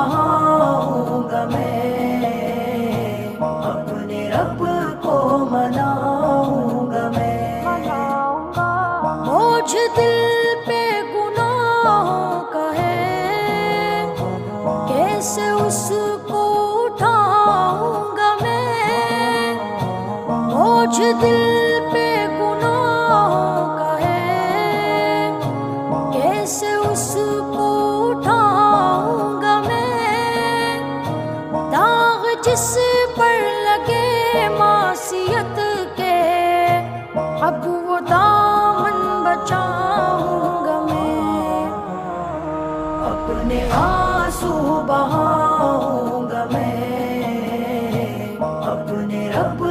بہاؤں گا میں، اپنے رب کو مناؤں گا میں، بوجھ دل پہ گناہوں کا ہے، کیسے اس کو اٹھاؤں گا میں، بوجھ دل پہ گناہوں کا ہے، کیسے اس کو اٹھاؤں گا میں، داغ جس پر لگے معصیت کے، اب وہ دامن بچاؤں گا میں، اپنے آنسو بہاؤں گا میں، اپنے رب